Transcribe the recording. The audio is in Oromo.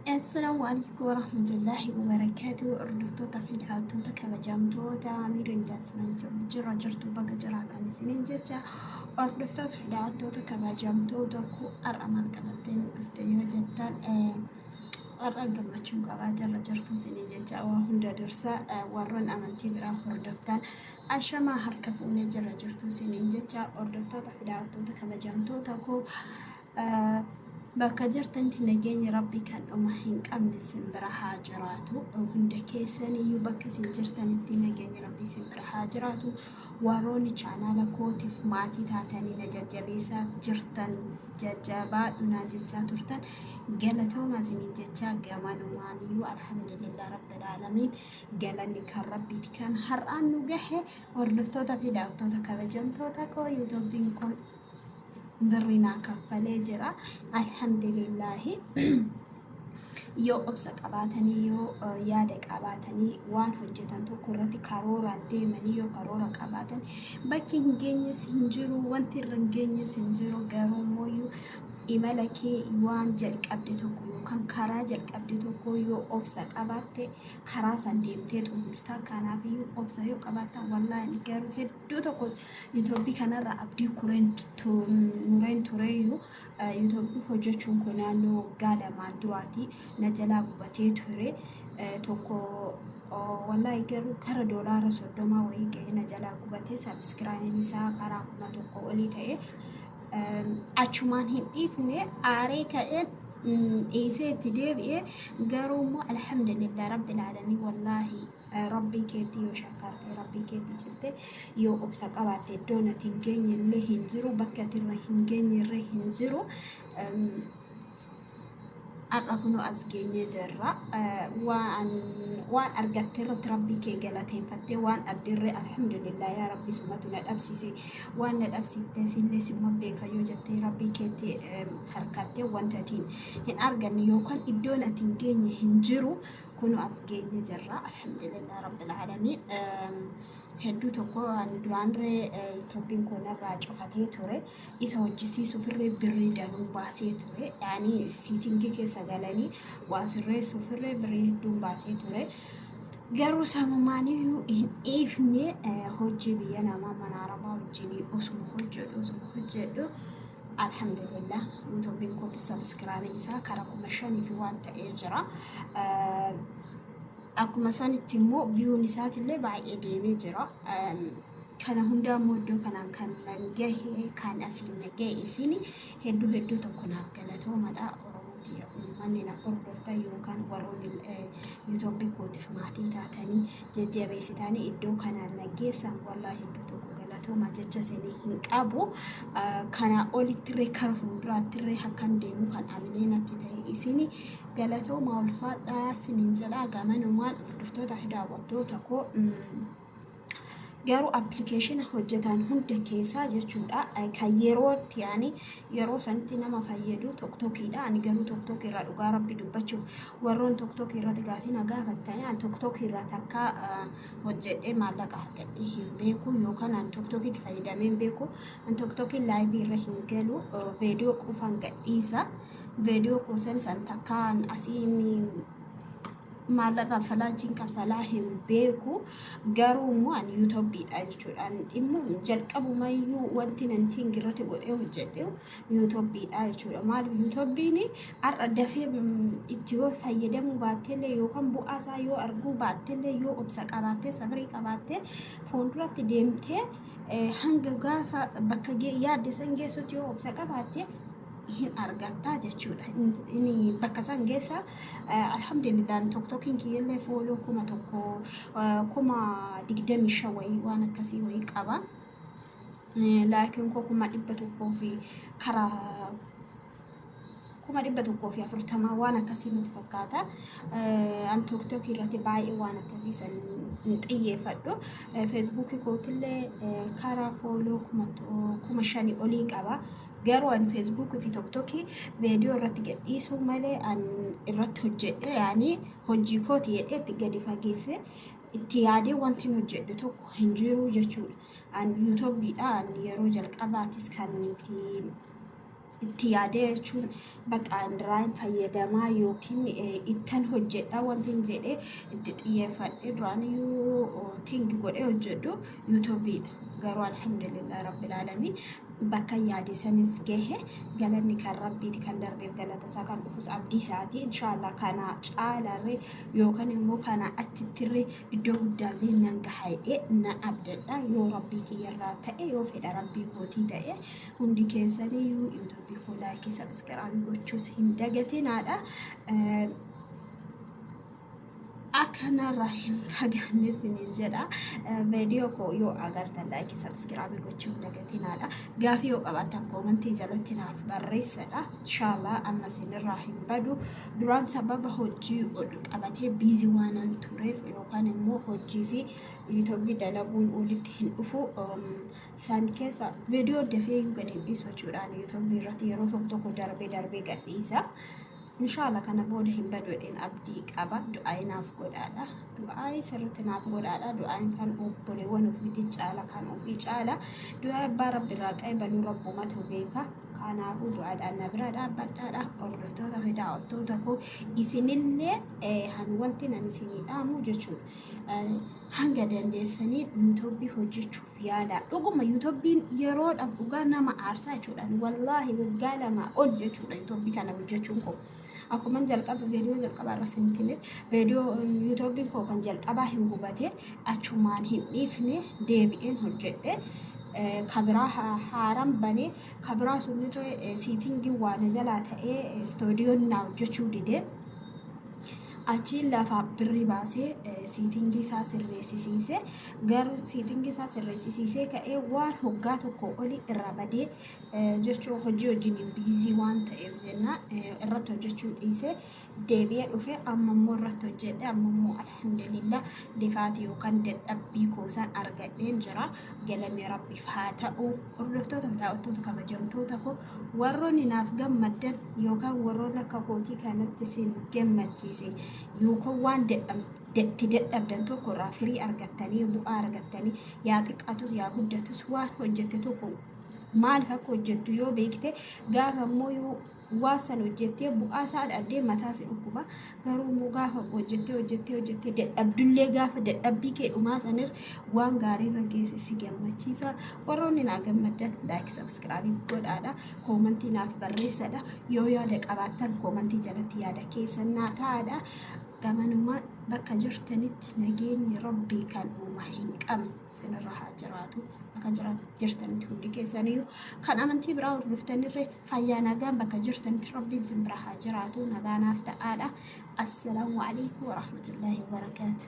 السلام عليكم ورحمة الله وبركاته. أردفتو في العادة كما جامتو تعمير الناس ما جرى جرتو بقى جرى كان سنين جتا أردفتو في العادة كما جامتو دكو أرأمان قبلتين أفتيو جتا أرأن كما تشوف قبل جرى جرتو سنين جتا وهند درسا ورن أمانتي برا أردفتان أشما هركفوني جرى جرتو سنين جتا أردفتو في العادة كما جامتو دكو bakka jirtanti nageenyi rabbi kan dhuma hin qabne sin bira haa jiraatu. Hunda keessaniyyuu bakka isin jirtanitti nageenyi rabbi sin bira haa jiraatu. Warroonni chaanaala kootiif maatii taatanii na jajjabeessaa jirtan jajjabaadhu naan jechaa turtan galatooma isiniin jechaa gamanumaaniyyuu alhamdulillah rabbil aalamiin galanni kan rabbiiti. Kan har'aan nu gahe hordoftoota fi daawwattoota kabajamtoota koo yuutuubiin kun birrina kaffalee jira alhamdulillah. Yoo obsa qabaatanii yoo yaada qabaatanii waan hojjetan tokko irratti karooraan deemanii yoo karoora qabaatan bakki hin geenyes hin jiru, wanti irra hin geenyes hin jiru. Garuu mooyyuu imala kee waan jalqabde tokko yookaan karaa jalqabde tokko yoo obsa qabaatte karaa san deemtee xumurta. Kanaafiyyuu obsa yoo qabaattan wallaahi garuu hedduu tokko yuutuubii kanarra abdii mureen tureyyuu yuutuubii hojjechuun kun naannoo waggaa lamaan duraati na jalaa gubatee ture tokko wallaahi garuu kara doolaara 30 wayii ga'ee na jalaa gubatee sabskiraayibiin isaa karaa 100 olii ta'e achumaan hin dhiifne aaree ka'een dhiisee itti deebi'ee garuu immoo alhamdulillah rabbil aalamiin wallaahi rabbii keetti yoo shakkaarte rabbii keetti citte yoo obsa qabaatte iddoon ati hin geenye illee hin jiru, bakka ati irra hin geenye irra hin jiru. Har'a kunoo as geenyee jirra. Waan argatte irratti rabbii kee galateeffattee waan dhabdirree alhamdulillah yaa rabbi sumatu na dhabsise. Waan na dhabsifteef illee simma beeka yoo jettee rabbii keetti harkattee wanta atiin hin arganne yookaan iddoon ati hin geenye hin jiru kunoo as geenyee jirra alhamdulillah rabbil aalamiin. Hedduu tokko duraanree yuutuubiin kun irraa cufatee ture isa hojjisiisuuf irree birrii danuu baasee ture. Yaani siitingii keessa galanii waa sirreessuuf irree birrii hedduun baasee ture. Garuu sanumaaniyyuu hin dhiifne hojii biyya namaa mana arabaa wajjin osuma hojjedhu alhamdulillah yuutuubiin kun sabskiraabiin isaa karaa 5,000 fi waan ta'ee jira. Akkuma sanitti immoo viyuun isaatillee baay'ee deemee jira. Kana hundaa immoo iddoo kanaan kan gahe kan asiin nagee isin hedduu tokko naaf galatoomadha. Oromooti uummanni na hordoftan yookaan warroonni yuutuubii kootiif maatii taatanii jajjabeessitanii iddoo kanaan nageessan wallaahi hedduu tokko galatooma jecha isinii hin qabu. Kana olittirree kara fuulduraattirree akkan deemu kan aminee natti ta'e isini galatooma ulfaadhaa isiniin jedhaa gamanumaan hordoftoota fi daawwattoota koo. Garuu appilikeeshina hojjetan hunda keessaa jechuudha kan yerootti yaani yeroo sanitti nama fayyadu tokkokiidha. Ani garuu tokkokii irraa dhugaa rabbi dubbachuuf warroon tokkokii irratti gaafii na gaafattanii ani tokkokii irraa takka hojjedhee maallaqa argadhee hin beeku yookaan ani tokkokiitti fayyadamee hin beeku. Ani tokkokii laayivii irra hin galu viidiyoo qofaan gadhiisa. Viidiyoo kuusan san takkaan asiin maallaqa falaachiin kafalaa hin beeku. Garuu immoo ani yuutuubiidha jechuudha. Immoo jalqabumayyuu wanti nanti irratti godhee hojjedhe yuutuubiidha jechuudha. Maaliif yuutuubiin har'a dafee itti yoo fayyadamuu baattellee yookaan bu'aa isaa yoo arguu baattellee yoo obsa qabaattee sabrii qabaattee fuulduratti deemtee hanga gaafa bakka yaadde san geessutti yoo obsa qabaattee hin argatta jechuudha. Inni bakka san geessa alhamdulillah tokkokiin kiyyallee fooloo 1,025 wayii waan akkasii wayii qaba. Laakiin koo 100 fi karaa 140 waan akkasii natti fakkaata. An tokkokii irratti baay'ee waan akkasii san xiyyeeffadhu. Feesbuukii kootillee karaa fooloo 5,000 olii qaba. Garuu an feesbuukii fi tokkokii viidiyoo irratti gadhiisuu malee an irratti hojjedhe yaani hojii kooti jedhee itti gadi fageesse itti yaadee wanti hojjedhe tokko hin jiru jechuudha. An yuutuubiidhaan yeroo jalqabaatis kan itti itti yaadee jechuun bakka andiraan fayyadamaa yookiin ittan hojjedha wanti jedhee itti xiyyeeffadhe duraaniyyuu tingi godhee hojjedhu yuutuubiidha. Garuu alhamdulillah rabbil aalamiin bakka yaade sanis gahe galanni kan rabbiiti kan darbeef galata isaa kan dhufus abdii isaati inshaallah kana caalarree yookaan immoo kana achittirree iddoo guddaallee nan gahee na abdadha yoo rabbii kiyyarraa ta'e yoo fedha rabbii kootii ta'e hundi keessanii yuutuubii koo laayikii sabskiraaybii gochuus hin dagatinaadha. Akana rahim fagaanne sinin jedha video ko yoo agartan like subscribe gochuun dagatinaadha. Gaafii yoo qabaatan commentii jalatti naaf barreessadha. Inshallah amma sinirraa hin badu. Duraan sababa hojii ol qabatee busy waanan tureef yookaan immoo hojii fi YouTube dalaguun olitti hin dhufu san keessa video dafee gadi dhiisu jechuudhaan YouTube irratti yeroo tokko darbee gadhiisa. Inshallah kana booda hin badwadheen abdii qaba. Du'aayi naaf godhaadha. Du'aayi sirriitti naaf godhaadha. Du'aayin kan obboleewwan ofii caala kan ofii caala. Du'aayi abbaa rabbiirraa ta'e baluu rabbumatu beeka. Kanaafuu du'aadhaan na bira dhaabbadhaadha. Hordoftoota fi daawwattoota koo isinillee wanti nan isinii dhaamu jechuudha. Hanga dandeessanii yuutuubii hojjechuuf yaala. Dhuguma yuutuubiin yeroodhaaf dhugaa nama aarsaa jechuudha. Wallaahi waggaa lama ol jechuudha yuutuubii kana hojjechuun koo. Akkuma jalqaba video jalqaba irra sintinne video yuutuubiin koo kan jalqabaa hin gubate achumaan hin dhiifne deebi'een hojjedhe. Kabiraa haaran banee kabiraa sunirra siitingii waan jalaa ta'ee istuudiyoon naa hojjechuu dide. Achiin lafa birrii baasee siitingii isaa sirreessisiisee garuu siitingii isaa sirreessisiisee ka'ee waan hoggaa tokko oli irra badee jechuun hojii wajjin biizii waan ta'eef jenna irratti hojjechuu dhiisee deebi'ee dhufee ammammoo irratti hojjedhe ammammoo alhamdulillah difaatii yookaan dadhabbii koosaan argadheen jira. Galanni rabbiif haa ta'u. Hordoftoota fi daawwattoota kabajamtoota koo warroonni naaf gammaddan yookaan warroonni akka kootii kanatti isin gammachiise yookaan waan dadhabdan tokko irraa firii argattanii bu'aa argattanii yaa xiqqaatus yaa guddatus waan hojjette tokko maal akka hojjettu yoo beekte gaafa immoo yoo waan san hojjettee bu'aa isaa dhadhee mataa si dhukkuba. Garuu immoo gaafa hojjettee dadhabdullee gaafa dadhabbii kee dhumaa sanirra waan gaarii irra geesse si gammachiisa. Warroonni naa gammaddan like subscribe godhaadha. Commentii naaf barreessadha. Yoo yaada qabaattan commentii jalatti yaada keessan naa kaa'adha. Gamanuma bakka jirtanitti nageenyi rabbii kan uumaa hin qabne sinirra haa jiraatu. Bakka jirtanitti hundi keessaniyyuu kan amantii biraa hordoftanirree fayyaa nagaan bakka jirtanitti rabbiin sin bira haa jiraatu. Nagaa naaf ta'aadha. Assalaamu alaikum warahmatullahi wabarakaatuh.